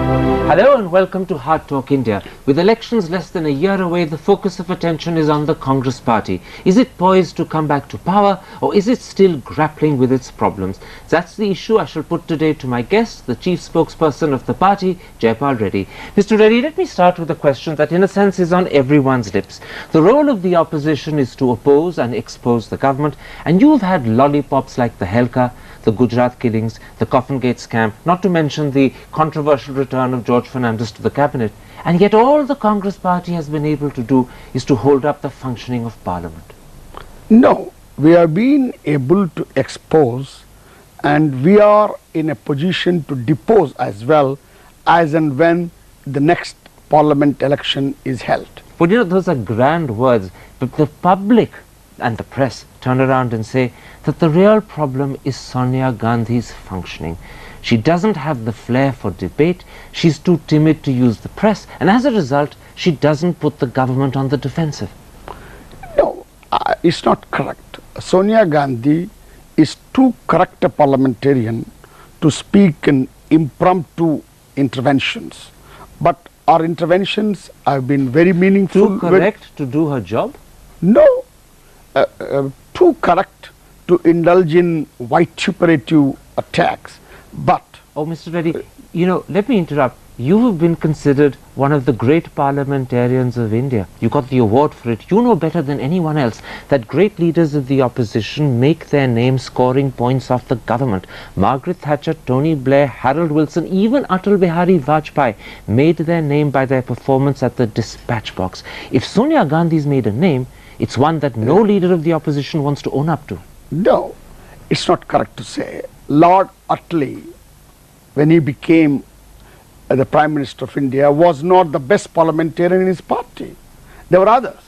Hello and welcome to Hard Talk India. With elections less than a year away, the focus of attention is on the Congress party. Is it poised to come back to power, or is it still grappling with its problems? That's the issue I shall put today to my guest, the chief spokesperson of the party, Jaipal Reddy. Mr. Reddy, let me start with a question that in a sense is on everyone's lips. The role of the opposition is to oppose and expose the government, and you've had lollipops like the Helka, the Gujarat killings, the Coffin Gate scam, not to mention the controversial return of George Fernandez to the cabinet. And yet all the Congress party has been able to do is to hold up the functioning of Parliament. No, we have been able to expose, and we are in a position to depose as well as and when the next Parliament election is held. But you know, those are grand words, but the public and the press turn around and say that the real problem is Sonia Gandhi's functioning. She doesn't have the flair for debate, she's too timid to use the press, and as a result, she doesn't put the government on the defensive. No, it's not correct. Sonia Gandhi is too correct a parliamentarian to speak in impromptu interventions. But our interventions have been very meaningful. Too correct to do her job? No, too correct to indulge in vituperative attacks. But oh, Mr. Reddy, you know, let me interrupt. You have been considered one of the great parliamentarians of India. You got the award for it. You know better than anyone else that great leaders of the opposition make their name scoring points off the government. Margaret Thatcher, Tony Blair, Harold Wilson, even Atal Bihari Vajpayee made their name by their performance at the dispatch box. If Sonia Gandhi's made a name, it's one that no leader of the opposition wants to own up to. no, it's not correct to say. Lord Attlee, when he became the Prime Minister of India, was not the best parliamentarian in his party. There were others.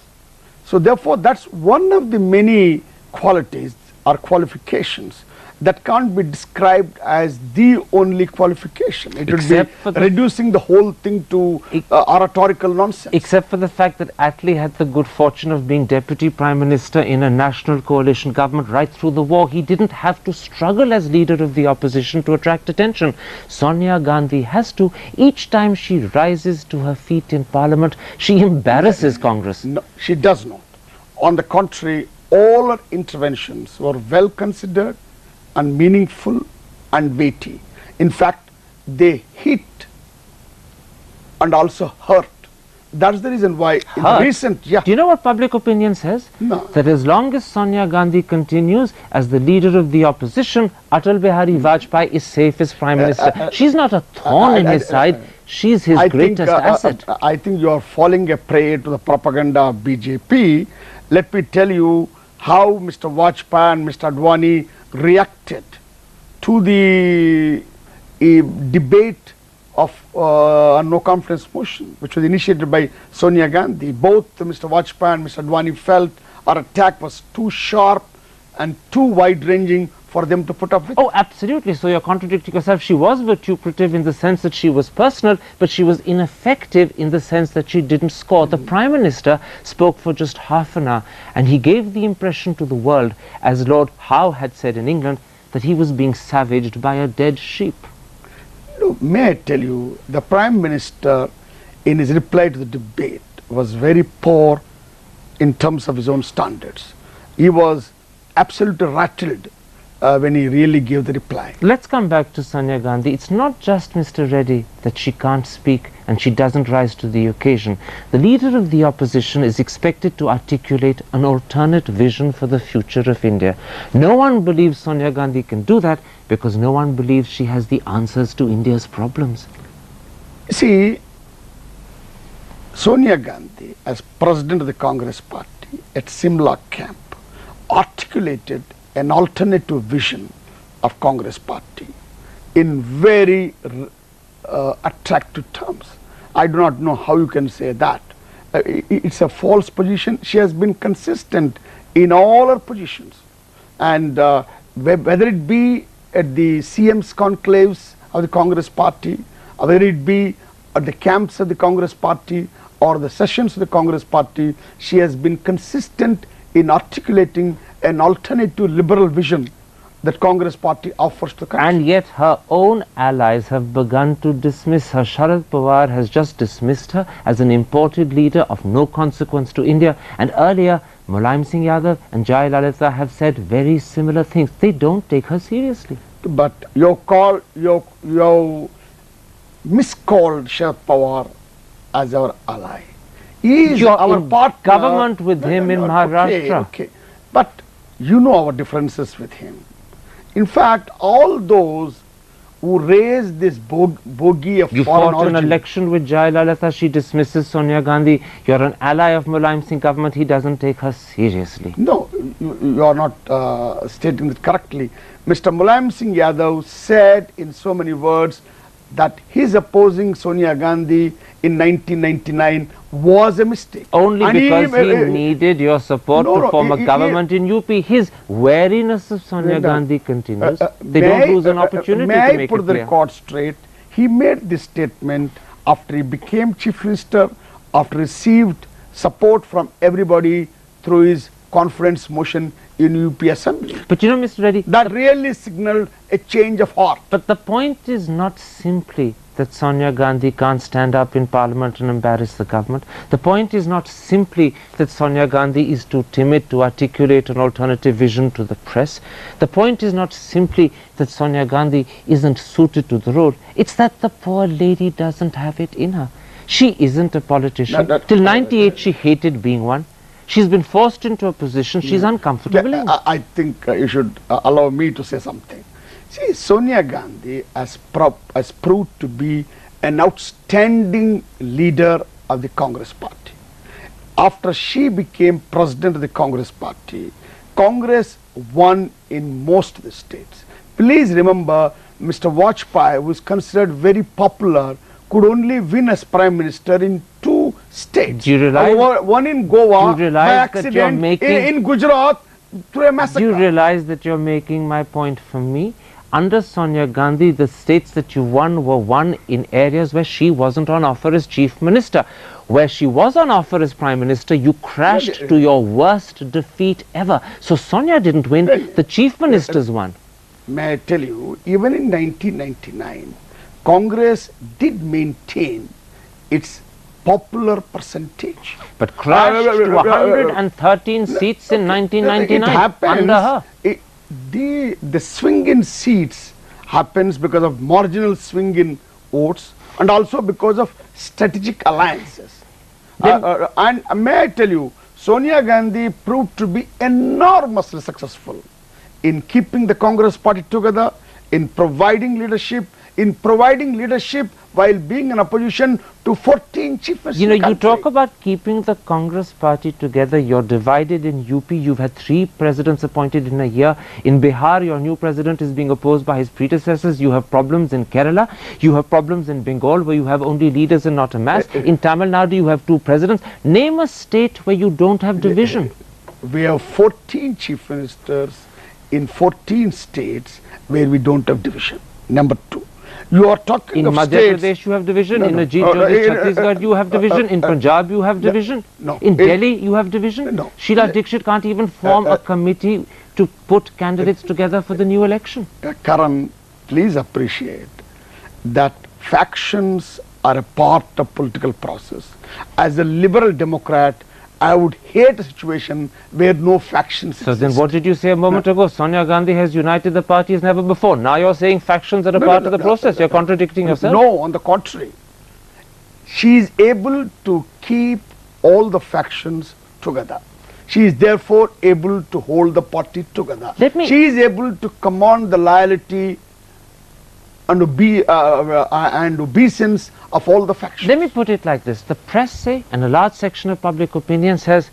So therefore, that's one of the many qualities or qualifications that can't be described as the only qualification. It would be reducing the whole thing to oratorical nonsense. Except for the fact that Attlee had the good fortune of being Deputy Prime Minister in a national coalition government right through the war. He didn't have to struggle as leader of the opposition to attract attention. Sonia Gandhi has to. Each time she rises to her feet in Parliament, she embarrasses Congress. No, she does not. On the contrary, all her interventions were well considered and meaningful and weighty. In fact, they hit and also hurt. That's the reason why in the recent... Do you know what public opinion says? No. That as long as Sonia Gandhi continues as the leader of the opposition, Atal Bihari Vajpayee is safe as Prime Minister. She's not a thorn in his side, she's his greatest asset. I think you are falling a prey to the propaganda of BJP. Let me tell you how Mr. Vajpayee and Mr. Advani reacted to the debate of no confidence motion, which was initiated by Sonia Gandhi. Both Mr. Vajpayee and Mr. Advani felt our attack was too sharp and too wide-ranging for them to put up with. Oh, absolutely. So you're contradicting yourself. She was vituperative in the sense that she was personal, but she was ineffective in the sense that she didn't score. The Prime Minister spoke for just half an hour, and he gave the impression to the world, as Lord Howe had said in England, that he was being savaged by a dead sheep. Look, may I tell you, the Prime Minister, in his reply to the debate, was very poor in terms of his own standards. He was absolutely rattled when he really gave the reply. Let's come back to Sonia Gandhi. It's not just, Mr. Reddy, that she can't speak and she doesn't rise to the occasion. The leader of the opposition is expected to articulate an alternate vision for the future of India. No one believes Sonia Gandhi can do that because no one believes she has the answers to India's problems. See, Sonia Gandhi, as President of the Congress Party at Simla camp, articulated an alternative vision of Congress Party in very attractive terms. I do not know how you can say that. It's a false position. She has been consistent in all her positions, and whether it be at the CM's conclaves of the Congress Party, or whether it be at the camps of the Congress Party or the sessions of the Congress Party, she has been consistent in articulating an alternative liberal vision that Congress party offers to the country. And yet her own allies have begun to dismiss her. Sharad Pawar has just dismissed her as an imported leader of no consequence to India. And earlier, Mulayam Singh Yadav and Jayalalitha have said very similar things. They don't take her seriously. But you miscalled Sharad Pawar as our ally. He is You're our in partner. government with him in Maharashtra. Okay. But you know our differences with him. In fact, all those who raise this bogey of You foreign fought an origin, election with Jayalalitha. She dismisses Sonia Gandhi. You're an ally of Mulayam Singh government. He doesn't take her seriously. no, you are not stating it correctly. Mr. Mulayam Singh Yadav said in so many words that his opposing Sonia Gandhi in 1999 was a mistake. Only And because he needed your support to form a government in UP. His wariness of Sonia Gandhi continues. They don't lose an opportunity may to I make put it the clear. record straight? He made this statement after he became chief minister, after received support from everybody through his confidence motion in UP Assembly. But you know, Mr. Reddy, That really signaled a change of heart. but the point is not simply that Sonia Gandhi can't stand up in parliament and embarrass the government. The point is not simply that Sonia Gandhi is too timid to articulate an alternative vision to the press. The point is not simply that Sonia Gandhi isn't suited to the role. It's that the poor lady doesn't have it in her. She isn't a politician. Till 98 she hated being one. She's been forced into a position she's uncomfortable in. I think you should allow me to say something. See, Sonia Gandhi has proved to be an outstanding leader of the Congress party. After she became president of the Congress party, Congress won in most of the states. Please remember, Mr. Vajpayee, who is considered very popular, could only win as prime minister in 2 states. Do you realize? One in Goa, Do you by realize that you're accident, making- in Gujarat, through a massacre. Do you realize that you're making my point for me? Under Sonia Gandhi, the states that you won were won in areas where she wasn't on offer as chief minister. Where she was on offer as prime minister, you crashed to your worst defeat ever. So Sonia didn't win, the chief ministers won. May I tell you, even in 1999, Congress did maintain its popular percentage. But crashed to 113 seats in 1999 It happens, under her. The swing in seats happens because of marginal swing in votes and also because of strategic alliances. And may I tell you, Sonia Gandhi proved to be enormously successful in keeping the Congress party together, in providing leadership while being in opposition to 14 chief ministers. You know, in the you country. talk about keeping the Congress party together. You're divided in UP. You've had 3 presidents appointed in a year. In Bihar, your new president is being opposed by his predecessors. You have problems in Kerala. You have problems in Bengal, where you have only leaders and not a mass. In Tamil Nadu, you have 2 presidents. Name a state where you don't have division. We have 14 chief ministers in 14 states where we don't have division. Number 2. You are talking In of Madhya states. Pradesh, you have division. No, In no. Ajit Jogi, Chhattisgarh, you have division. In Punjab, you have division. no. In Delhi, you have division. No. Sheila Dixit can't even form a committee to put candidates together for the new election. Karan, please appreciate that factions are a part of political process. As a liberal democrat, I would hate a situation where no factions So exist. then what did you say a moment ago? Sonia Gandhi has united the party as never before. Now you're saying factions are a part of the process. You're contradicting yourself. No, on the contrary. She is able to keep all the factions together. She is therefore able to hold the party together. She is able to command the loyalty and obeisance of all the factions. Let me put it like this. The press say, and a large section of public opinion says,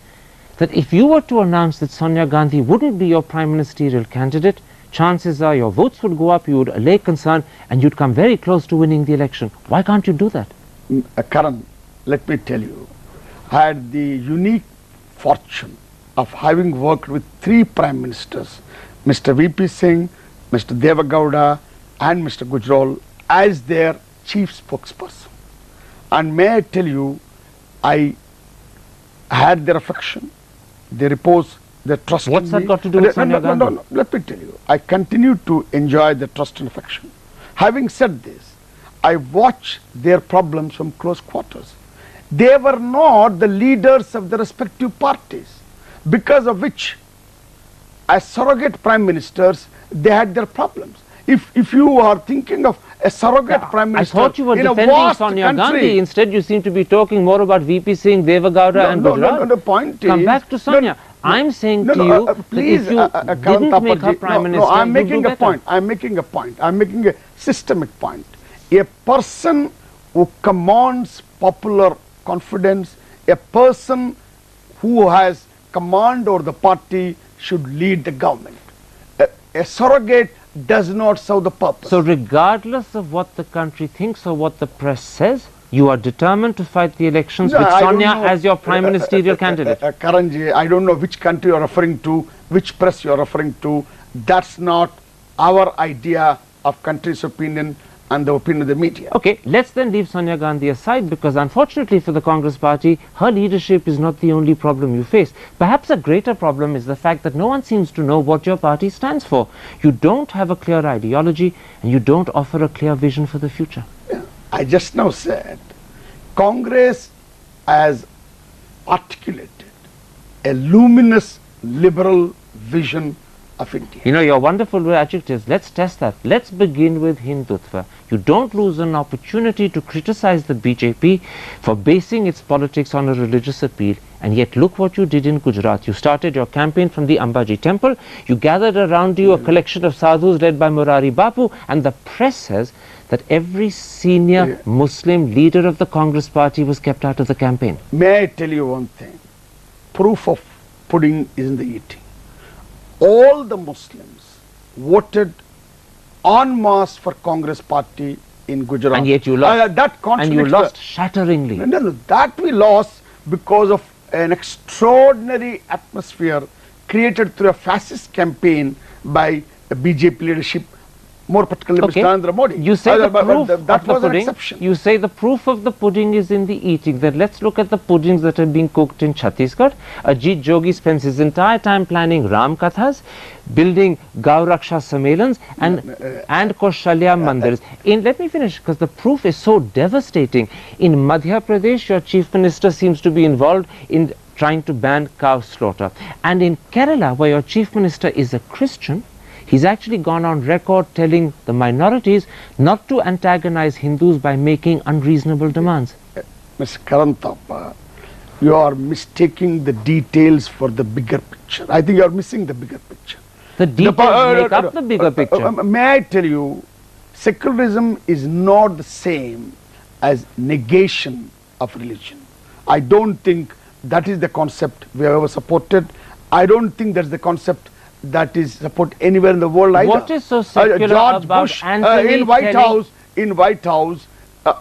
that if you were to announce that Sonia Gandhi wouldn't be your prime ministerial candidate, chances are your votes would go up, you would allay concern, and you'd come very close to winning the election. Why can't you do that? Karan, let me tell you, I had the unique fortune of having worked with 3 prime ministers, Mr. VP Singh, Mr. Devagowda, and Mr. Gujral, as their chief spokesperson. And may I tell you, I had their affection, they repose the trust What's in that me. got to do with Sonia Gandhi? No, let me tell you. I continue to enjoy the trust and affection. Having said this, I watch their problems from close quarters. They were not the leaders of the respective parties, because of which, as surrogate prime ministers, they had their problems. If you are thinking of a surrogate prime minister, I thought you were in a defending vast Sonia country, Gandhi. Instead, you seem to be talking more about VP Singh, Devagowda and Gujarat. the point Come is, back to Sonia. I'm saying to you please, that if you didn't make her prime minister, I'm you'd making do a better. point. I'm making a point. I'm making a systemic point. A person who commands popular confidence, a person who has command over the party should lead the government. A surrogate does not serve the purpose. So regardless of what the country thinks or what the press says, you are determined to fight the elections with I don't Sonia know. as your prime ministerial candidate. Karanji, I don't know which country you are referring to, which press you are referring to. That's not our idea of country's opinion and the opinion of the media. Okay, let's then leave Sonia Gandhi aside, because unfortunately for the Congress party, her leadership is not the only problem you face. Perhaps a greater problem is the fact that no one seems to know what your party stands for. You don't have a clear ideology and you don't offer a clear vision for the future. Yeah. I just now said Congress has articulated a luminous liberal vision of India. You know, your wonderful adjectives, let's test that. Let's begin with Hindutva. You don't lose an opportunity to criticize the BJP for basing its politics on a religious appeal. And yet look what you did in Gujarat. You started your campaign from the Ambaji temple. You gathered around you a collection of sadhus led by Murari Bapu. And the press says that every senior Muslim leader of the Congress party was kept out of the campaign. May I tell you one thing? Proof of pudding is in the eating. All the Muslims voted en masse for Congress party in Gujarat. And yet you lost. That And you contradicts lost shatteringly. No, that we lost because of an extraordinary atmosphere created through a fascist campaign by the BJP leadership, more particularly Okay. Mr. Narendra Modi. You say the proof that of was the an pudding. exception. You say the proof of the pudding is in the eating. Then let's look at the puddings that are being cooked in Chhattisgarh. Ajit Jogi spends his entire time planning Ram Kathas, building Gauraksha Sammelans and Kaushalya Mandirs. Let me finish, because the proof is so devastating. In Madhya Pradesh, your chief minister seems to be involved in trying to ban cow slaughter. And in Kerala, where your chief minister is a Christian, he's actually gone on record telling the minorities not to antagonize Hindus by making unreasonable demands. Mr. Karantappa, you are mistaking the details for the bigger picture. I think you are missing the bigger picture. The details make up the bigger picture. May I tell you, secularism is not the same as negation of religion. I don't think that is the concept we have ever supported. I don't think that's the concept that is supported anywhere in the world either. What is so secular George about Bush Anthony in White telling- House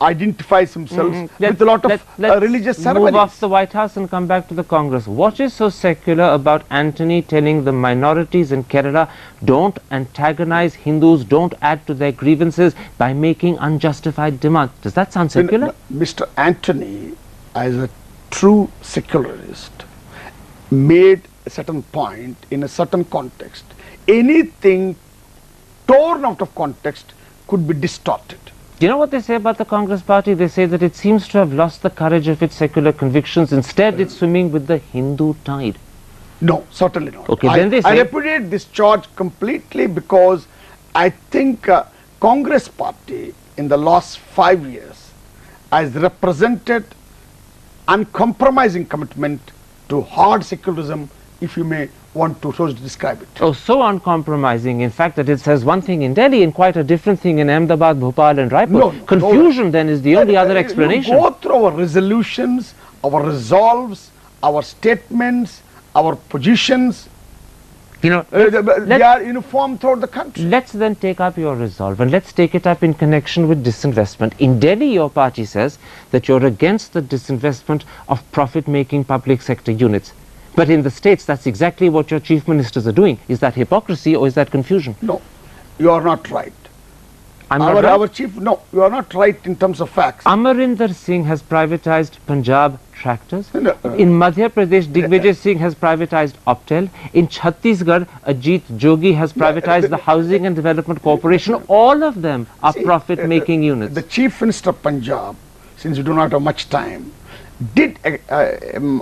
identifies himself with a lot of let's religious move ceremonies. off the White House and come back to the Congress. What is so secular about Anthony telling the minorities in Kerala, don't antagonize Hindus, don't add to their grievances by making unjustified demands? Does that sound secular? Mr. Anthony, as a true secularist, made a certain point in a certain context. Anything torn out of context could be distorted. Do you know what they say about the Congress party? They say that it seems to have lost the courage of its secular convictions. Instead, it's swimming with the Hindu tide. No, certainly not. Okay, then they say... I repudiate this charge completely, because I think Congress party in the last 5 years has represented uncompromising commitment to hard secularism, if you may want to so describe it. Oh, so uncompromising, in fact, that it says one thing in Delhi and quite a different thing in Ahmedabad, Bhopal and Raipur. Confusion then is the only other explanation. You go through our resolutions, our resolves, our statements, our positions. You know, they are uniform throughout the country. let's then take up your resolve and let's take it up in connection with disinvestment. In Delhi, your party says that you're against the disinvestment of profit-making public sector units. But in the states, that's exactly what your chief ministers are doing. Is that hypocrisy or is that confusion? No, you are not right. I'm not right? No, you are not right in terms of facts. Amarinder Singh has privatized Punjab tractors. In Madhya Pradesh, Digvijay Singh has privatized Optel. In Chhattisgarh, Ajit Jogi has privatized the Housing and Development Corporation. All of them are profit-making units. The Chief Minister of Punjab, since we do not have much time, did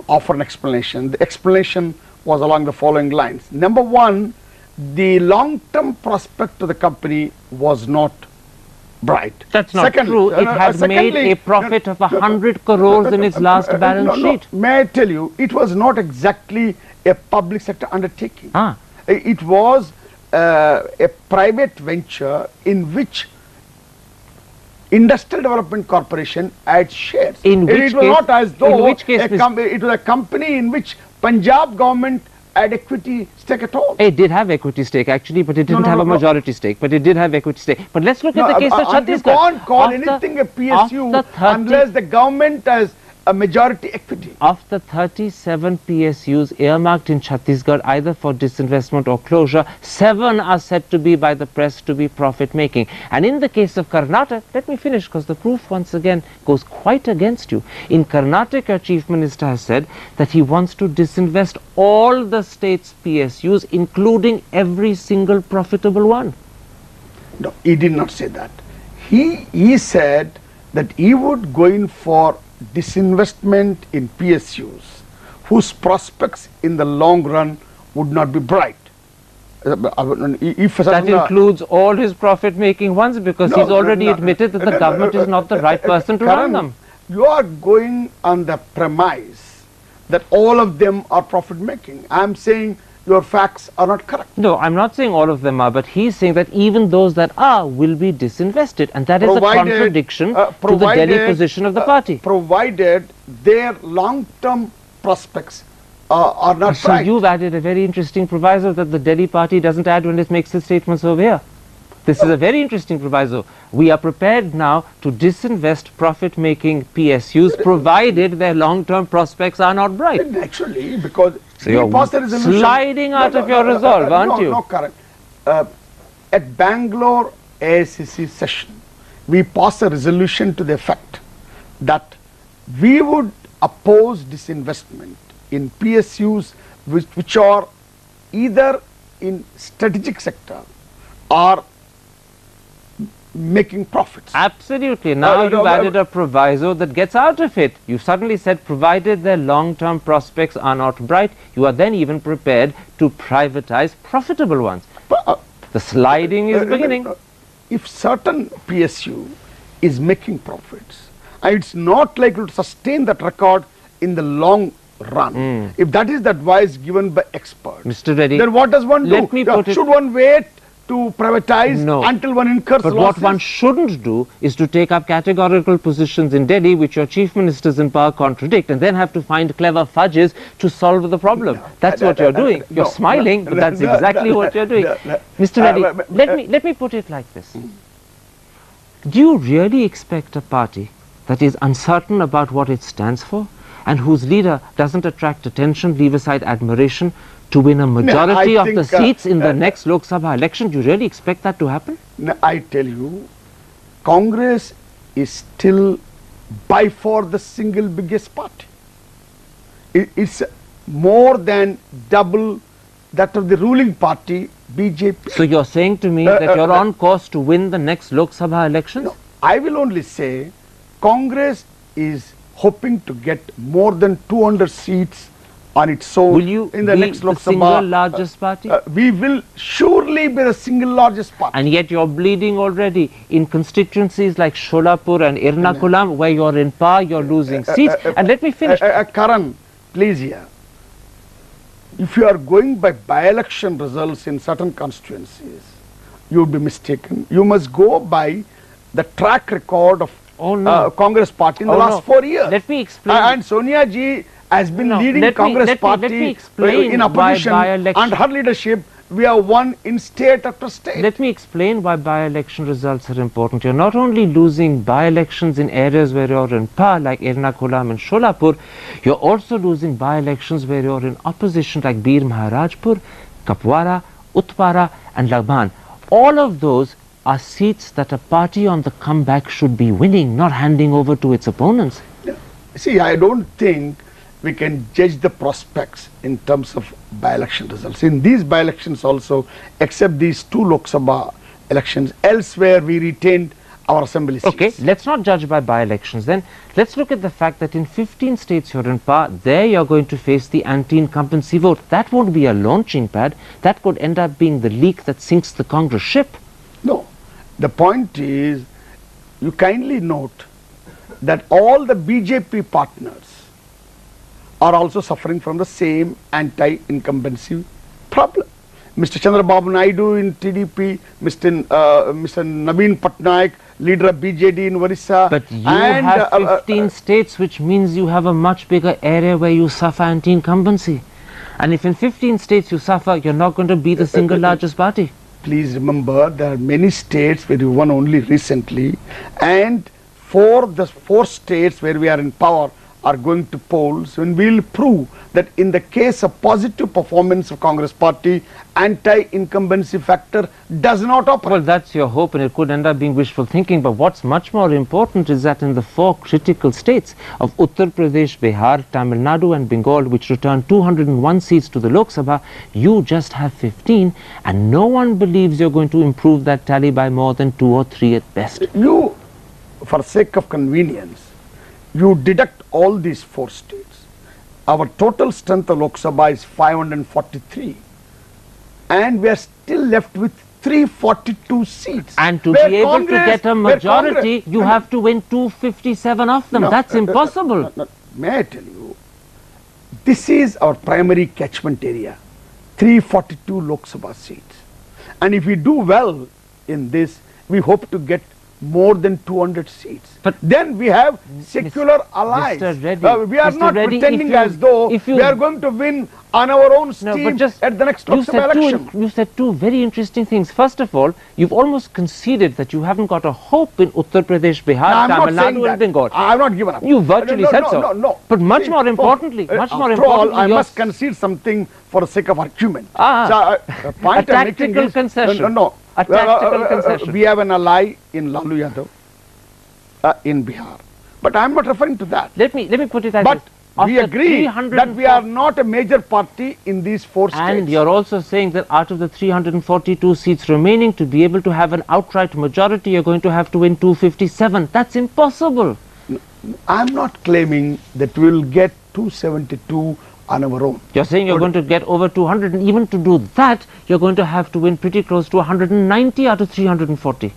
offer an explanation. The explanation was along the following lines. Number one, the long-term prospect of the company was not bright. That's not true. It had made a profit of 100 crores in its last balance sheet. May I tell you, it was not exactly a public sector undertaking. Ah. It was a private venture in which Industrial Development Corporation had shares. In which it was case, not as though it was a company in which Punjab government had equity stake at all. It did have equity stake actually, but it didn't have a majority stake. But it did have equity stake. But let's look at the case of Chhattisgarh. You can't call anything a PSU unless the government has a majority equity. Of the 37 PSUs earmarked in Chhattisgarh either for disinvestment or closure, 7 are said to be by the press to be profit making. And in the case of Karnataka, let me finish because the proof once again goes quite against you. In Karnataka, your Chief Minister has said that he wants to disinvest all the state's PSUs, including every single profitable one. No, he did not say that. He said that he would go in for disinvestment in PSUs whose prospects in the long run would not be bright. That includes all his profit-making ones because he's already admitted that the government is not the right person to run them. You are going on the premise that all of them are profit-making. I am saying your facts are not correct. No, I'm not saying all of them are, but he's saying that even those that are will be disinvested, and that is a contradiction to the Delhi position of the party. Provided their long-term prospects are not So bright. you've added a very interesting proviso that the Delhi party doesn't add when it makes its statements over here. This is a very interesting proviso. We are prepared now to disinvest profit-making PSUs provided their long-term prospects are not bright. Actually, because so you're sliding out of your resolve, aren't you? No, correct. At Bangalore AICC session, we passed a resolution to the effect that we would oppose disinvestment in PSUs which are either in strategic sector or making profits. Absolutely. Now you've added a proviso that gets out of it. You suddenly said provided their long-term prospects are not bright, you are then even prepared to privatize profitable ones. The sliding is beginning. If certain PSU is making profits, and it's not likely to sustain that record in the long run, if that is the advice given by experts, Mr. Reddy, then what does one do? let me put it- Should one wait to privatize until one incurs But losses? what one shouldn't do is to take up categorical positions in Delhi which your chief ministers in power contradict and then have to find clever fudges to solve the problem. That's what you're doing. You're smiling, but that's exactly what you're doing. Mr. Reddy, let me put it like this. Do you really expect a party that is uncertain about what it stands for and whose leader doesn't attract attention, leave aside admiration, to win a majority of the seats in the next Lok Sabha election? Do you really expect that to happen? I tell you, Congress is still by far the single biggest party. It's more than double that of the ruling party, BJP. So you're saying to me that you're on course to win the next Lok Sabha elections? No, I will only say Congress is hoping to get more than 200 seats on its own. Will you in the be next Lok the single Sabha. largest party? We will surely be the single largest party. And yet you're bleeding already in constituencies like Sholapur and Ernakulam, where you're in power, you're losing seats. And let me finish. Karan, please here. If you are going by by-election results in certain constituencies, you would be mistaken. You must go by the track record of Congress party in the last 4 years. Let me explain. And Sonia ji has been leading Congress party in opposition, and her leadership we have won in state after state. Let me explain why by-election results are important. You're not only losing by-elections in areas where you're in power like Ernakulam and Sholapur, you're also losing by-elections where you're in opposition like Bir Maharajpur, Kapwara, Utpara and Lagban. All of those are seats that a party on the comeback should be winning, not handing over to its opponents. See, I don't think we can judge the prospects in terms of by-election results. In these by-elections also, except these 2 Lok Sabha elections, elsewhere we retained our assembly seats. Okay, let's not judge by by-elections then. Let's look at the fact that in 15 states you're in power, there you're going to face the anti-incumbency vote. That won't be a launching pad. That could end up being the leak that sinks the Congress ship. No, the point is, you kindly note that all the BJP partners are also suffering from the same anti-incumbency problem. Mr. Chandrababu Naidu in TDP, Mr. Naveen Patnaik, leader of BJD in Orissa. But you have 15 states, which means you have a much bigger area where you suffer anti-incumbency. And if in 15 states you suffer, you're not going to be the single largest party. Please remember, there are many states where you won only recently, and for the 4 states where we are in power are going to polls, when we will prove that in the case of positive performance of Congress party, anti-incumbency factor does not operate. Well, that's your hope, and it could end up being wishful thinking. But what's much more important is that in the 4 critical states of Uttar Pradesh, Bihar, Tamil Nadu and Bengal, which returned 201 seats to the Lok Sabha, you just have 15, and no one believes you're going to improve that tally by more than 2 or 3 at best. You, for sake of convenience, you deduct all these 4 states. Our total strength of Lok Sabha is 543, and we are still left with 342 seats. And to be able to get a majority, you have to win 257 of them. That's impossible. May I tell you, this is our primary catchment area, 342 Lok Sabha seats. And if we do well in this, we hope to get more than 200 seats. But then we have secular allies. Mr. Reddy, we are Mr. not Reddy, pretending as though we are going to win on our own steam at the next Lok Sabha election. You said 2 very interesting things. First of all, you've almost conceded that you haven't got a hope in Uttar Pradesh, Bihar, Tamil Nadu and Bengal. I have not given up. You virtually said so. No. But much more importantly, I must concede something for the sake of argument. A tactical concession. No. A tactical concession. We have an ally in Lalu Yadav in Bihar. But I am not referring to that. Let me put it as this. But we agree that we are not a major party in these 4 states. And you're also saying that out of the 342 seats remaining, to be able to have an outright majority, you're going to have to win 257. That's impossible. I'm not claiming that we will get 272 on our own. You're saying you're going to get over 200, and even to do that, you're going to have to win pretty close to 190 out of 340.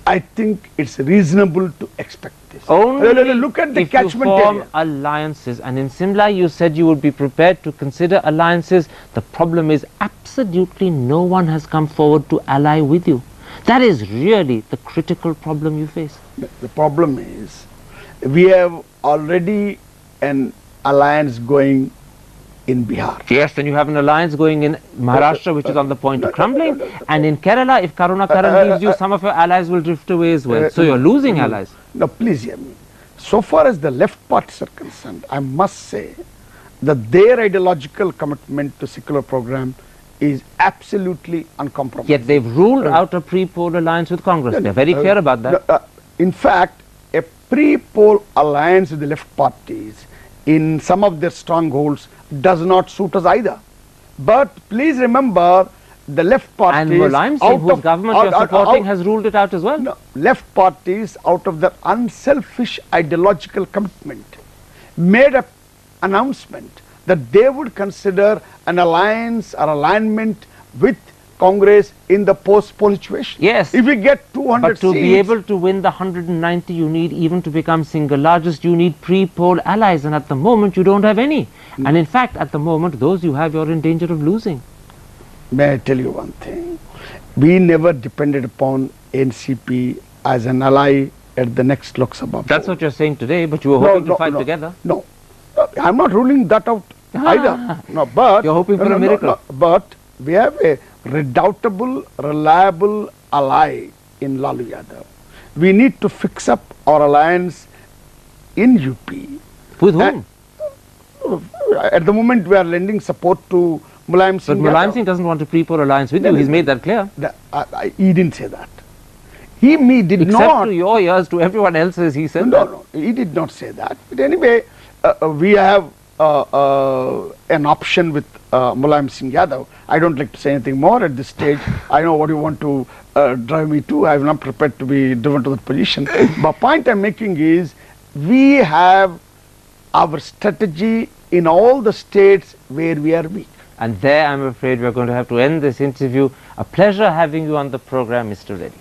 I think it's reasonable to expect this. Only look at the if you catchment form area. Alliances, and in Simla you said you would be prepared to consider alliances. The problem is absolutely no one has come forward to ally with you. That is really the critical problem you face. The problem is we have already an alliance going in Bihar. Yes, then you have an alliance going in Maharashtra, which is on the point of crumbling. And in Kerala, if Karuna Karan leaves you, some of your allies will drift away as well. So you're losing allies. No, please hear me. So far as the left parties are concerned, I must say that their ideological commitment to secular program is absolutely uncompromised. Yet they've ruled out a pre-poll alliance with Congress. They're very clear about that. In fact, a pre-poll alliance with the left parties in some of their strongholds does not suit us either. But please remember, the left parties, and Mulayam Singh, whose government you're supporting, has ruled it out as well. No, left parties, out of their unselfish ideological commitment, made an announcement that they would consider an alliance or alignment with Congress in the post-poll situation. Yes. If we get 200 but to seats, be able to win the 190 you need, even to become single largest, you need pre-poll allies, and at the moment you don't have any. And in fact, at the moment, those you have, you're in danger of losing. May I tell you one thing? We never depended upon NCP as an ally at the next Lok Sabha. That's what you're saying today, but you were hoping to fight together. No, I'm not ruling that out either. No, but you're hoping for a miracle. But we have a redoubtable, reliable ally in Lalu Yadav. We need to fix up our alliance in UP. With whom? At the moment, we are lending support to Mulayam Singh. But Mulayam Singh doesn't want a pre-poll alliance with you. He's made that clear. He didn't say that. He did Except not. to your ears, to everyone else's, he said that. No, he did not say that. But anyway, we have an option with Mulayam Singh Yadav. I don't like to say anything more at this stage. I know what you want to drive me to. I am not prepared to be driven to that position. The point I am making is we have our strategy in all the states where we are weak. And there, I'm afraid, we're going to have to end this interview. A pleasure having you on the program, Mr. Reddy.